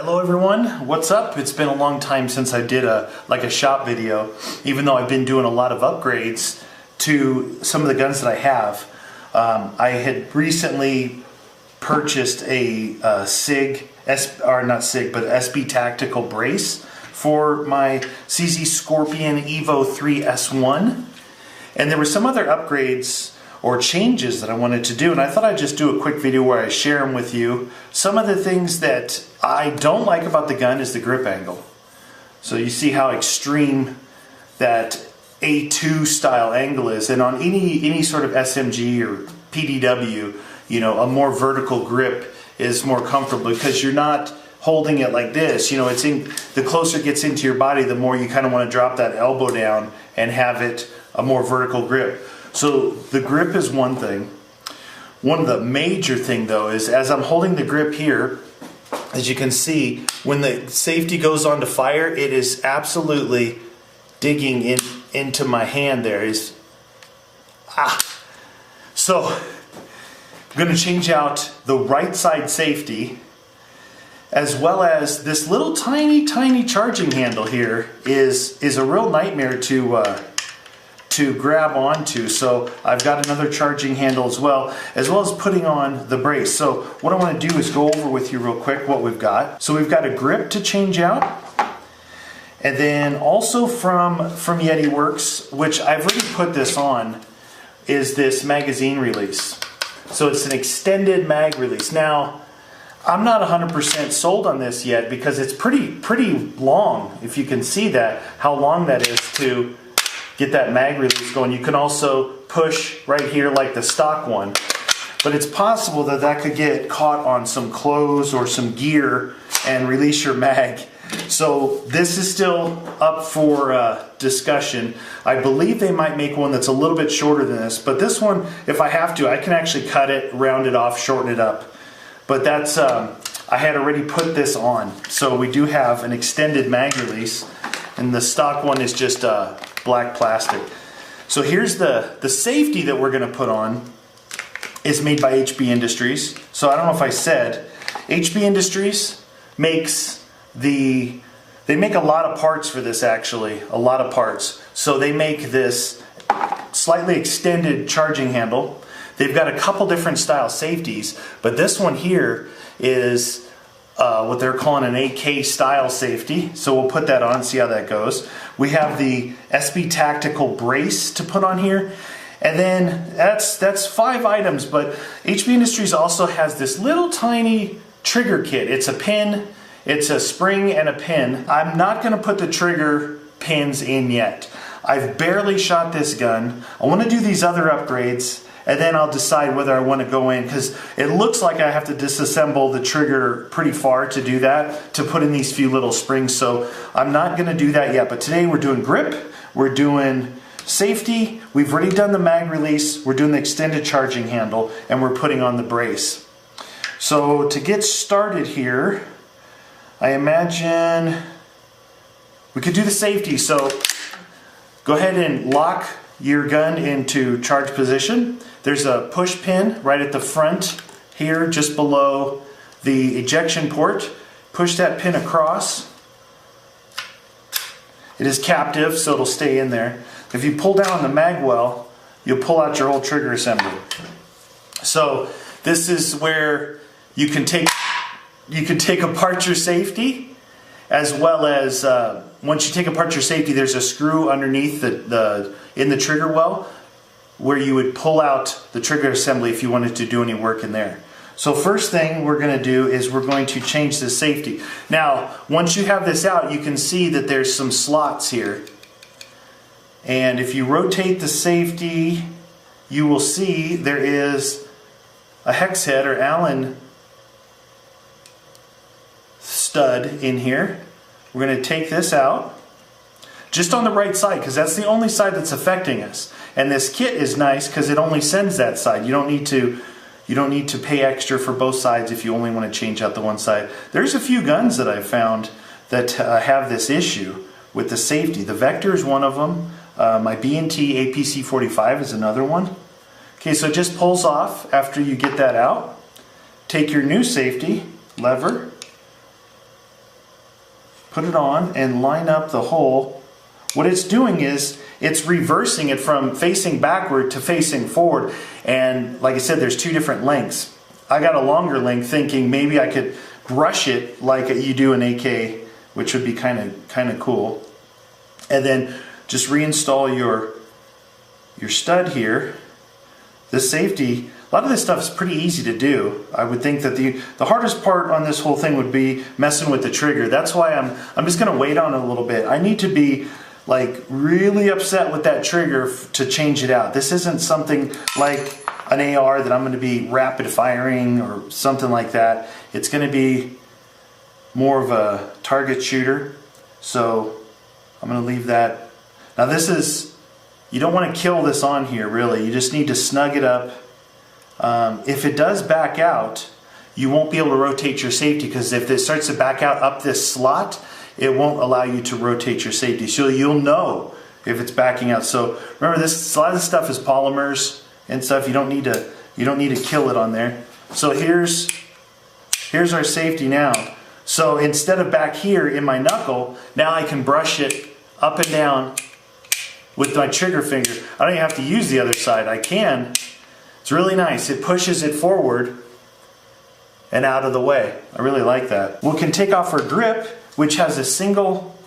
Hello everyone, what's up? It's been a long time since I did a shop video, even though I've been doing a lot of upgrades to some of the guns that I have. I had recently purchased a SB tactical brace for my CZ Scorpion Evo 3 S1, and there were some other upgrades or changes that I wanted to do, and I thought I'd just do a quick video where I share them with you. Some of the things that I don't like about the gun is the grip angle. So you see how extreme that A2 style angle is, and on any sort of SMG or PDW, you know, a more vertical grip is more comfortable because you're not holding it like this. You know, it's the closer it gets into your body, the more you kind of want to drop that elbow down and have it a more vertical grip. So the grip is one thing. One of the major thing though is as I'm holding the grip here, as you can see, when the safety goes on to fire, it is absolutely digging into my hand there. So I'm going to change out the right side safety, as well as this little tiny charging handle here is a real nightmare to grab onto. So I've got another charging handle as well as putting on the brace. So what I want to do is go over with you real quick what we've got. So we've got a grip to change out, and then also from Yeti Works, which I've already put this on, is this magazine release. So it's an extended mag release. Now I'm not 100% sold on this yet because it's pretty long. If you can see that, how long that is to get that mag release going. You can also push right here like the stock one, but it's possible that that could get caught on some clothes or some gear and release your mag. So this is still up for discussion. I believe they might make one that's a little bit shorter than this, but this one, if I have to, I can actually cut it, round it off, shorten it up. But that's, I had already put this on. So we do have an extended mag release, and the stock one is just black plastic. So here's the safety that we're going to put on is made by HB Industries. So I don't know if I said, HB Industries makes they make a lot of parts for this, actually, a lot of parts. So they make this slightly extended charging handle. They've got a couple different style safeties, but this one here is what they're calling an AK style safety. So we'll put that on and see how that goes. We have the SB tactical brace to put on here, and then that's 5 items. But HB Industries also has this little tiny trigger kit. It's a pin, it's a spring and a pin. I'm not going to put the trigger pins in yet. I've barely shot this gun. I want to do these other upgrades, and then I'll decide whether I want to go in, because it looks like I have to disassemble the trigger pretty far to do that, to put in these few little springs. So I'm not going to do that yet. But today we're doing grip, we're doing safety, we've already done the mag release, we're doing the extended charging handle, and we're putting on the brace. So to get started here, I imagine we could do the safety. So go ahead and lock your gun into charge position. There's a push pin right at the front here, just below the ejection port. Push that pin across. It is captive, so it'll stay in there. If you pull down the mag well, you'll pull out your whole trigger assembly. So this is where you can take apart your safety, as well as once you take apart your safety, there's a screw underneath in the trigger well where you would pull out the trigger assembly if you wanted to do any work in there. So first thing we're going to do is we're going to change the safety. Now, once you have this out, you can see that there's some slots here. And if you rotate the safety, you will see there is a hex head or Allen stud in here. We're going to take this out just on the right side, because that's the only side that's affecting us. And this kit is nice because it only sends that side. You don't need to pay extra for both sides if you only want to change out the one side. There's a few guns that I've found that have this issue with the safety. The Vector is one of them. My B&T APC 45 is another one. Okay, so it just pulls off after you get that out. Take your new safety lever, put it on and line up the hole. What it's doing is it's reversing it from facing backward to facing forward. And like I said, there's two different lengths. I got a longer length thinking maybe I could brush it like you do an AK, which would be kind of cool. And then just reinstall your stud here. This safety, a lot of this stuff is pretty easy to do. I would think that the hardest part on this whole thing would be messing with the trigger. That's why I'm just gonna wait on it a little bit. I need to be like really upset with that trigger to change it out. This isn't something like an AR that I'm gonna be rapid firing or something like that. It's gonna be more of a target shooter. So I'm gonna leave that. Now this is, you don't want to kill this on here really. You just need to snug it up. If it does back out, you won't be able to rotate your safety, because if it starts to back out up this slot, it won't allow you to rotate your safety. So you'll know if it's backing out. So remember, a lot of this stuff is polymers and stuff. You don't need to kill it on there. So here's our safety now. So instead of back here in my knuckle, now I can brush it up and down with my trigger finger. I don't even have to use the other side. I can. It's really nice. It pushes it forward and out of the way. I really like that. We can take off our grip, which has a single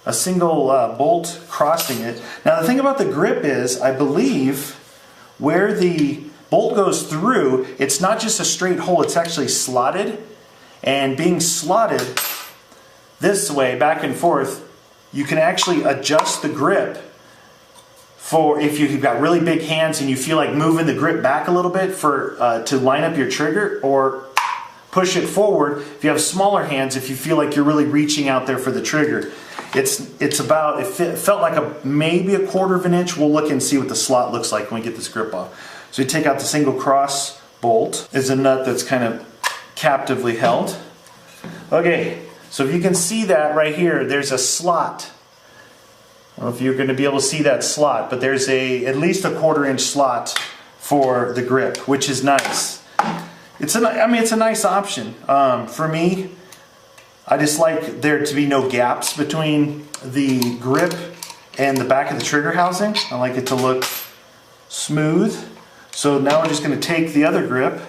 bolt crossing it. Now the thing about the grip is, I believe where the bolt goes through, it's not just a straight hole, it's actually slotted. And being slotted this way, back and forth, you can actually adjust the grip for if you've got really big hands and you feel like moving the grip back a little bit to line up your trigger, or push it forward if you have smaller hands, if you feel like you're really reaching out there for the trigger. It's about, it felt like maybe a quarter of an inch. We'll look and see what the slot looks like when we get this grip off. So you take out the single cross bolt. Is a nut that's kind of captively held. Okay, so if you can see that right here, there's a slot. I don't know if you're going to be able to see that slot, but there's at least a quarter-inch slot for the grip, which is nice. It's a nice option. For me, I just like there to be no gaps between the grip and the back of the trigger housing. I like it to look smooth. So now we're just going to take the other grip.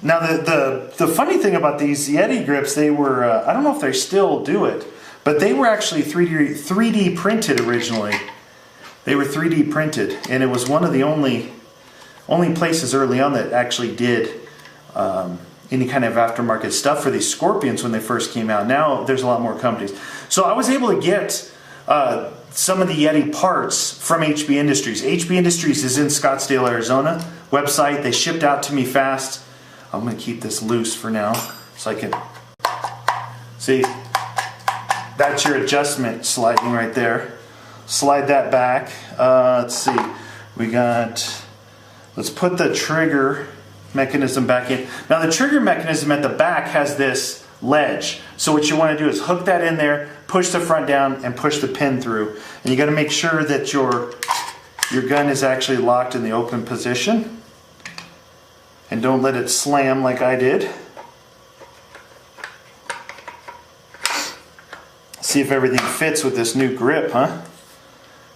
Now the funny thing about these Yeti grips, they were, I don't know if they still do it, but they were actually 3D printed originally. They were 3D printed, and it was one of the only places early on that actually did any kind of aftermarket stuff for these Scorpions when they first came out. Now there's a lot more companies. So I was able to get some of the Yeti parts from HB Industries. HB Industries is in Scottsdale, Arizona. Website, they shipped out to me fast. I'm going to keep this loose for now so I can see. That's your adjustment sliding right there. Slide that back. Let's see. Let's put the trigger mechanism back in. Now the trigger mechanism at the back has this ledge. So what you want to do is hook that in there, push the front down, and push the pin through. And you got to make sure that your gun is actually locked in the open position. And don't let it slam like I did. See if everything fits with this new grip, huh?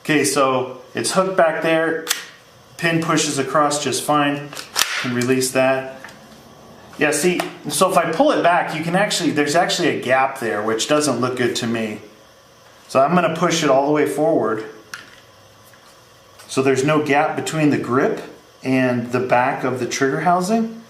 Okay, so it's hooked back there. Pin pushes across just fine. Can release that. Yeah, see, so if I pull it back, there's actually a gap there, which doesn't look good to me. So I'm going to push it all the way forward. So there's no gap between the grip and the back of the trigger housing.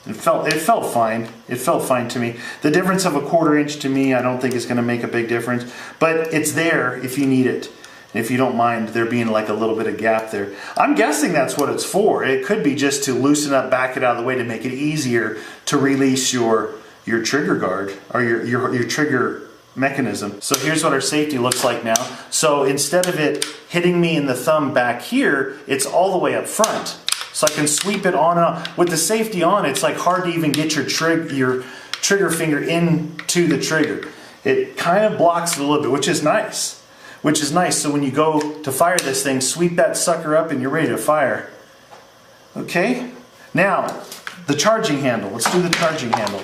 It felt fine. It felt fine to me. The difference of a quarter inch to me, I don't think is going to make a big difference, but it's there if you need it. And if you don't mind there being like a little bit of gap there. I'm guessing that's what it's for. It could be just to loosen up, back it out of the way to make it easier to release your trigger guard or your trigger mechanism. So here's what our safety looks like now. So instead of it hitting me in the thumb back here, it's all the way up front. So I can sweep it on and on. With the safety on, it's like hard to even get your trigger finger into the trigger. It kind of blocks it a little bit, which is nice. So when you go to fire this thing, sweep that sucker up and you're ready to fire. Okay? Now, the charging handle. Let's do the charging handle.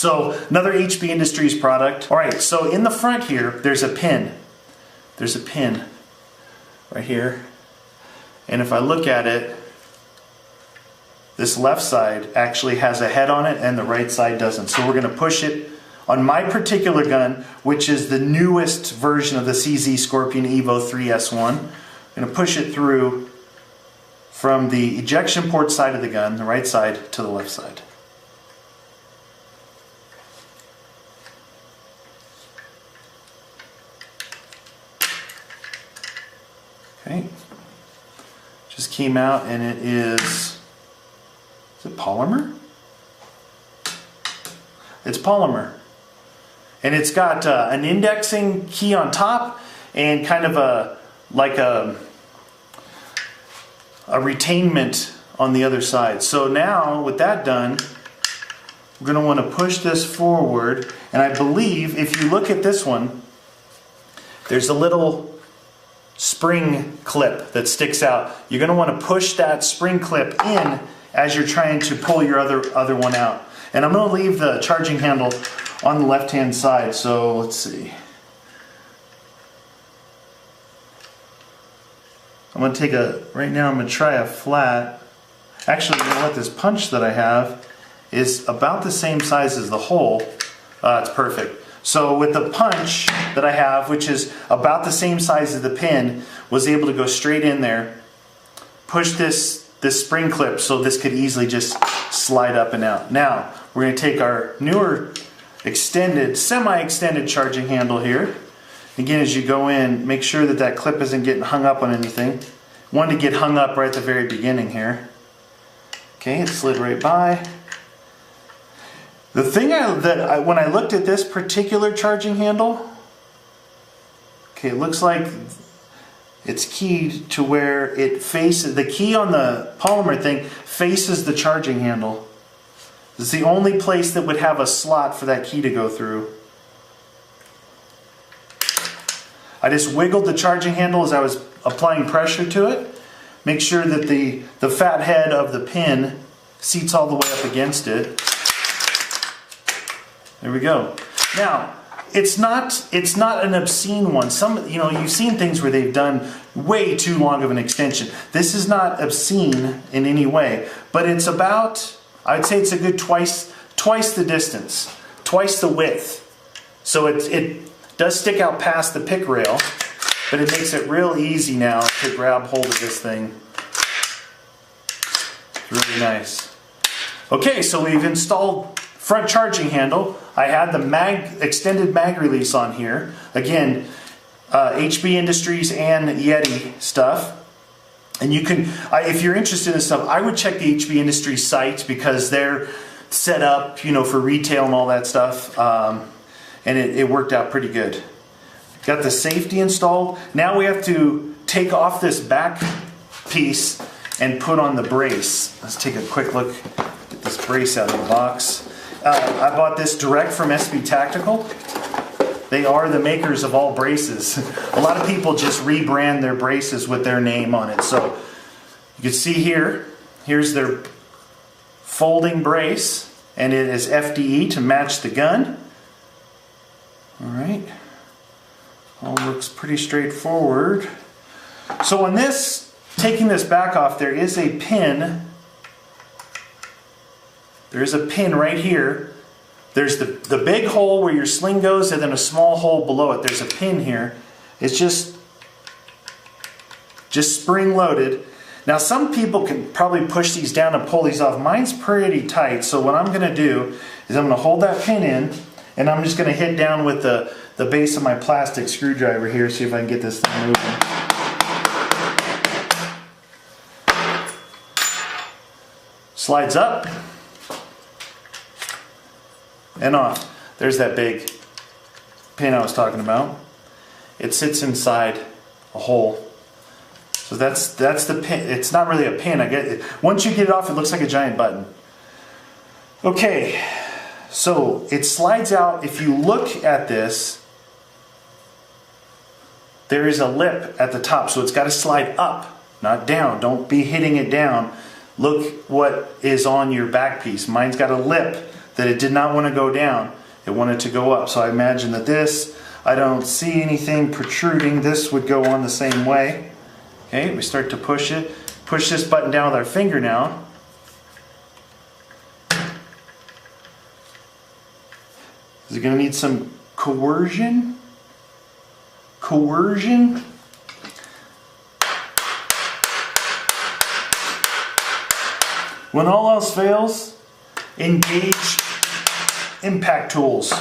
So another HB Industries product. All right, so in the front here, there's a pin. There's a pin right here. And if I look at it, this left side actually has a head on it and the right side doesn't. So we're gonna push it on my particular gun, which is the newest version of the CZ Scorpion Evo 3S1. I'm gonna push it through from the ejection port side of the gun, the right side, to the left side. Okay, just came out and it is it polymer? It's polymer. And it's got an indexing key on top and kind of a retainment on the other side. So now with that done, we're going to want to push this forward, and I believe if you look at this one, there's a little spring clip that sticks out. You're going to want to push that spring clip in as you're trying to pull your other one out. And I'm going to leave the charging handle on the left hand side, so let's see. I'm going to take right now I'm going to try a flat. Actually, you know what, this punch that I have is about the same size as the hole. It's perfect. So with the punch that I have, which is about the same size as the pin, was able to go straight in there, push this spring clip so this could easily just slide up and out. Now, we're going to take our newer extended, semi-extended charging handle here. Again, as you go in, make sure that that clip isn't getting hung up on anything. One to get hung up right at the very beginning here. Okay, it slid right by. The thing when I looked at this particular charging handle, okay, it looks like it's keyed to where it faces, the key on the polymer thing faces the charging handle. It's the only place that would have a slot for that key to go through. I just wiggled the charging handle as I was applying pressure to it. Make sure that the fat head of the pin seats all the way up against it. There we go. Now, it's not an obscene one. You've seen things where they've done way too long of an extension. This is not obscene in any way, but it's about, I'd say it's a good twice the distance, twice the width. So it does stick out past the pick rail, but it makes it real easy now to grab hold of this thing. It's really nice. Okay, so we've installed front charging handle. I had the extended mag release on here. Again, HB Industries and Yeti stuff. And you can, if you're interested in this stuff, I would check the HB Industries site because they're set up, for retail and all that stuff. And it worked out pretty good. Got the safety installed. Now we have to take off this back piece and put on the brace. Let's take a quick look at this brace out of the box. I bought this direct from SB Tactical. They are the makers of all braces. A lot of people just rebrand their braces with their name on it. So you can see here's their folding brace, and it is FDE to match the gun. All right, all looks pretty straightforward. So on this, taking this back off, there is a pin. There is a pin right here. There's the big hole where your sling goes, and then a small hole below it. There's a pin here. It's just spring loaded. Now some people can probably push these down and pull these off. Mine's pretty tight, so what I'm going to do is I'm going to hold that pin in, and I'm just going to hit down with the base of my plastic screwdriver here, see if I can get this thing moving. Slides up and off. There's that big pin I was talking about. It sits inside a hole. So that's the pin. It's not really a pin. Once you get it off, it looks like a giant button. Okay, so it slides out. If you look at this, there is a lip at the top, so it's got to slide up, not down. Don't be hitting it down. Look what is on your back piece. Mine's got a lip that it did not want to go down. It wanted to go up. So I imagine that this, I don't see anything protruding. This would go on the same way. Okay, we start to push it. Push this button down with our finger now. Is it going to need some coercion? Coercion? When all else fails, engage impact tools.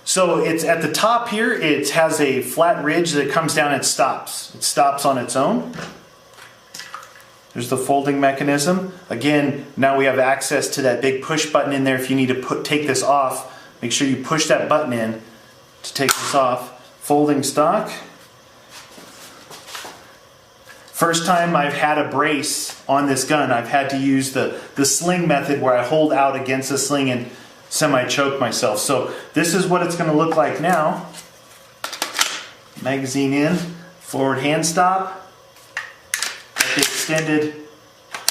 So it's at the top here, it has a flat ridge that comes down and stops. It stops on its own. There's the folding mechanism. Again, now we have access to that big push button in there. If you need to take this off, make sure you push that button in to take this off. Folding stock. First time I've had a brace on this gun, I've had to use the sling method where I hold out against the sling and semi-choke myself. So this is what it's going to look like now. Magazine in, forward hand stop. Got the extended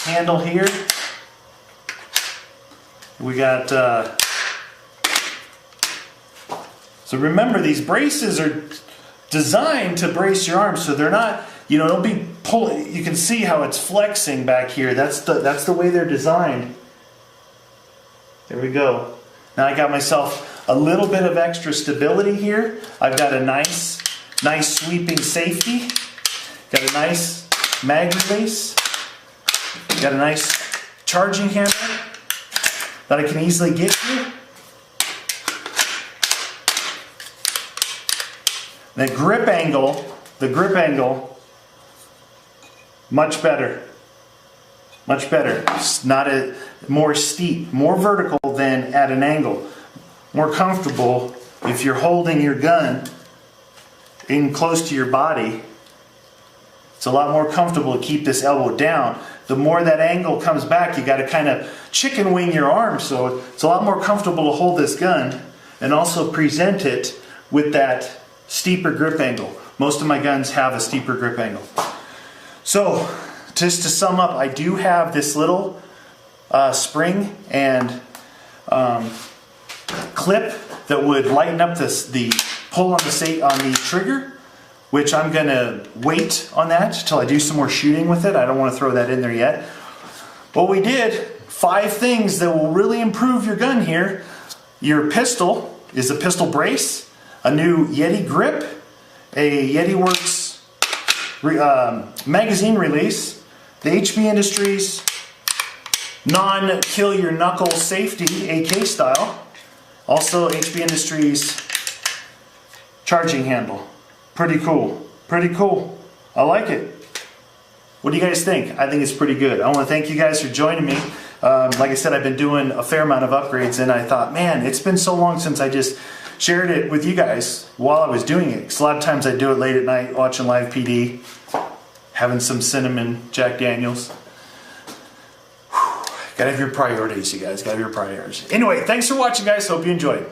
handle here. We got, so remember, these braces are designed to brace your arms, so they're not, you know, don't be pulling. You can see how it's flexing back here. That's the way they're designed. There we go. Now I got myself a little bit of extra stability here. I've got a nice sweeping safety. Got a nice mag release. Got a nice charging handle that I can easily get to. The grip angle, much better. Much better. It's not more steep, more vertical than at an angle. More comfortable if you're holding your gun in close to your body. It's a lot more comfortable to keep this elbow down. The more that angle comes back, you got to kind of chicken wing your arm, so it's a lot more comfortable to hold this gun and also present it with that steeper grip angle. Most of my guns have a steeper grip angle. So, just to sum up, I do have this little spring and clip that would lighten up the pull on the trigger, which I'm going to wait on that until I do some more shooting with it. I don't want to throw that in there yet. What we did, 5 things that will really improve your gun here. Your pistol is a pistol brace, a new Yeti grip, a Yeti Works magazine release, the HB Industries non-kill your knuckle safety AK style, also HB Industries charging handle. Pretty cool. Pretty cool. I like it. What do you guys think? I think it's pretty good. I want to thank you guys for joining me. Like I said, I've been doing a fair amount of upgrades, and I thought, man, it's been so long since I just shared it with you guys while I was doing it. Because a lot of times I do it late at night, watching live PD, having some cinnamon Jack Daniels. Gotta have your priorities, you guys. Gotta have your priorities. Anyway, thanks for watching, guys. Hope you enjoyed.